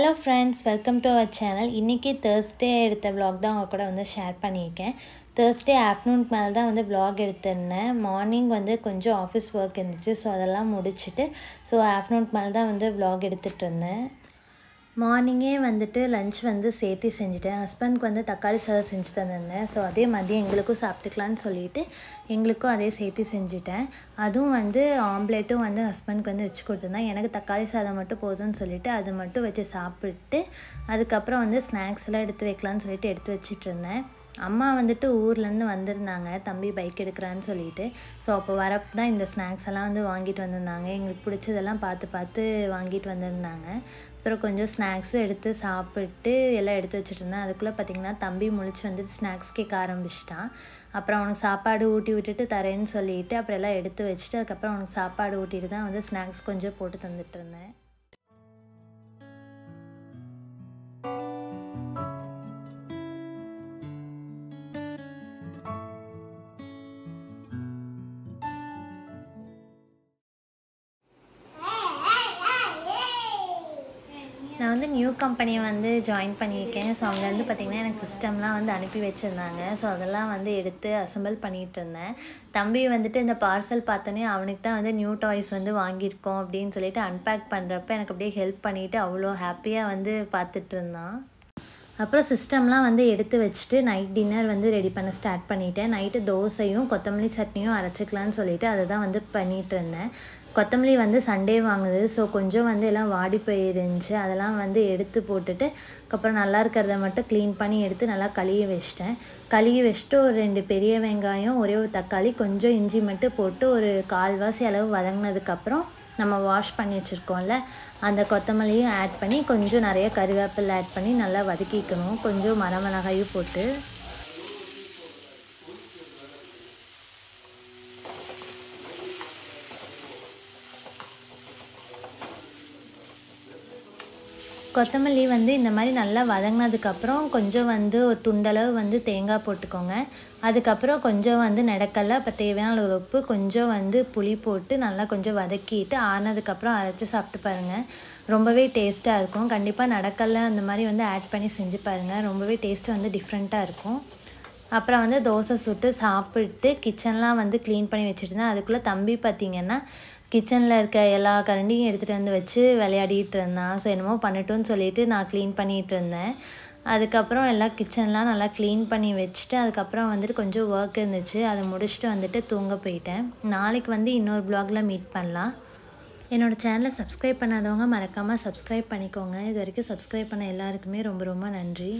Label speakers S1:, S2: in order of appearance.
S1: Hello friends, welcome to our channel. இன்னைக்கு Thursday எடுத்த vlog தான் உங்க கூட வந்து ஷேர் பண்ணியிருக்கேன். Thursday afternoon மேல தான் வந்து vlog எடுத்திருந்தேன். மார்னிங் வந்து கொஞ்சம் ஆஃபீஸ் ஒர்க் இருந்துச்சு. ஸோ அதெல்லாம் முடிச்சுட்டு ஸோ afternoon மேல தான் வந்து vlog எடுத்துட்டு இருந்தேன். மார்னிங்கே வந்துட்டு லஞ்ச் வந்து சேர்த்து செஞ்சுட்டேன். ஹஸ்பண்ட்க்கு வந்து தக்காளி சாதம் செஞ்சு தந்திருந்தேன். ஸோ அதே மதியம் எங்களுக்கும் சாப்பிட்டுக்கலான்னு சொல்லிட்டு எங்களுக்கும் அதே சேர்த்து செஞ்சுட்டேன். அதுவும் வந்து ஆம்லேட்டும் வந்து ஹஸ்பண்ட்க்கு வந்து வச்சு கொடுத்துருந்தேன். எனக்கு தக்காளி சாதம் மட்டும் போதும்னு சொல்லிட்டு அது மட்டும் வச்சு சாப்பிட்டு அதுக்கப்புறம் வந்து ஸ்நாக்ஸ் எல்லாம் எடுத்து வைக்கலான்னு சொல்லிட்டு எடுத்து வச்சிட்டு இருந்தேன். அம்மா வந்துட்டு ஊர்லேருந்து வந்திருந்தாங்க, தம்பி பைக் எடுக்கிறான்னு சொல்லிட்டு. ஸோ அப்போ வரப்போ தான் இந்த ஸ்நாக்ஸ் எல்லாம் வந்து வாங்கிட்டு வந்திருந்தாங்க. எங்களுக்கு பிடிச்சதெல்லாம் பார்த்து வாங்கிட்டு வந்திருந்தாங்க. அப்புறம் கொஞ்சம் ஸ்நாக்ஸும் எடுத்து சாப்பிட்டு எல்லாம் எடுத்து வச்சுட்டு இருந்தேன். அதுக்குள்ளே பார்த்திங்கன்னா தம்பி முழிச்சு வந்துட்டு ஸ்நாக்ஸ் கேட்க ஆரம்பிச்சிட்டான். அப்புறம் அவனுக்கு சாப்பாடு ஊட்டி விட்டுட்டு தரேன்னு சொல்லிட்டு அப்புறம் எல்லாம் எடுத்து வச்சுட்டு அதுக்கப்புறம் அவனுக்கு சாப்பாடு ஊட்டிட்டு தான் வந்து ஸ்நாக்ஸ் கொஞ்சம் போட்டு தந்துட்டு இருந்தேன். நான் வந்து நியூ கம்பெனியை வந்து ஜாயின் பண்ணியிருக்கேன். ஸோ அவங்க வந்து பார்த்திங்கன்னா எனக்கு சிஸ்டம்லாம் வந்து அனுப்பி வச்சுருந்தாங்க. ஸோ அதெல்லாம் வந்து எடுத்து அசம்பிள் பண்ணிகிட்டு இருந்தேன். தம்பி வந்துட்டு இந்த பார்சல் பார்த்தோன்னே அவனுக்கு தான் வந்து நியூ டாய்ஸ் வந்து வாங்கியிருக்கோம் அப்படின்னு சொல்லிட்டு அன்பேக் பண்ணுறப்ப எனக்கு அப்படியே ஹெல்ப் பண்ணிவிட்டு அவ்வளோ ஹாப்பியாக வந்து பார்த்துட்டு இருந்தான். அப்புறம் சிஸ்டம்லாம் வந்து எடுத்து வச்சுட்டு நைட் டின்னர் வந்து ரெடி பண்ண ஸ்டார்ட் பண்ணிட்டேன். நைட்டு தோசையும் கொத்தமல்லி சட்னியும் அரைச்சிக்கலான்னு சொல்லிட்டு அதை தான் வந்து பண்ணிகிட்டு இருந்தேன். கொத்தமல்லி வந்து சண்டே வாங்குது. ஸோ கொஞ்சம் வந்து எல்லாம் வாடி போயிருந்துச்சு. அதெல்லாம் வந்து எடுத்து போட்டுட்டு அதுக்கப்புறம் நல்லா இருக்கிறத மட்டும் க்ளீன் பண்ணி எடுத்து நல்லா கழுவி வச்சுட்டு ஒரு 2 பெரிய வெங்காயம், ஒரே ஒரு தக்காளி, கொஞ்சம் இஞ்சி மட்டும் போட்டு ஒரு கால்வாசி அளவு வதங்கினதுக்கப்புறம் நம்ம வாஷ் பண்ணி வச்சுருக்கோம்ல அந்த கொத்தமல்லியும் ஆட் பண்ணி கொஞ்சம் நிறைய கருவேப்பிலை ஆட் பண்ணி நல்லா வதக்கிக்கணும். கொஞ்சம் மரமிளகாயும் போட்டு கொத்தமல்லி வந்து இந்த மாதிரி நல்லா வதங்கினதுக்கப்புறம் கொஞ்சம் வந்து ஒரு துண்டளவு வந்து தேங்காய் போட்டுக்கோங்க. அதுக்கப்புறம் கொஞ்சம் வந்து நடக்கல்ல, அப்போ தேவையான அளவு உப்பு, கொஞ்சம் வந்து புளி போட்டு நல்லா கொஞ்சம் வதக்கிட்டு ஆனதுக்கப்புறம் அரைச்சி சாப்பிட்டு பாருங்கள். ரொம்பவே டேஸ்ட்டாக இருக்கும். கண்டிப்பாக நடக்கல்ல அந்த மாதிரி வந்து ஆட் பண்ணி செஞ்சு பாருங்கள். ரொம்பவே டேஸ்ட்டு வந்து டிஃப்ரெண்ட்டாக இருக்கும். அப்புறம் வந்து தோசை சுட்டு சாப்பிட்டு கிச்சன்லாம் வந்து க்ளீன் பண்ணி வச்சுருந்தேன். அதுக்குள்ளே தம்பி பார்த்திங்கன்னா கிச்சனில் இருக்க எல்லா கரண்டியும் எடுத்துகிட்டு வந்து வச்சு விளையாடிட்டு இருந்தான். ஸோ என்னமோ பண்ணட்டும்னு சொல்லிட்டு நான் க்ளீன் பண்ணிகிட்டு இருந்தேன். அதுக்கப்புறம் எல்லாம் கிச்சன்லாம் நல்லா க்ளீன் பண்ணி வச்சுட்டு அதுக்கப்புறம் வந்துட்டு கொஞ்சம் ஒர்க் இருந்துச்சு, அதை முடிச்சுட்டு வந்துட்டு தூங்க போயிட்டேன். நாளைக்கு வந்து இன்னொரு ப்ளாகில் மீட் பண்ணலாம். என்னோடய சேனலை சப்ஸ்கிரைப் பண்ணாதவங்க மறக்காமல் சப்ஸ்கிரைப் பண்ணிக்கோங்க. இது வரைக்கும் சப்ஸ்கிரைப் பண்ண எல்லாருக்குமே ரொம்ப ரொம்ப நன்றி.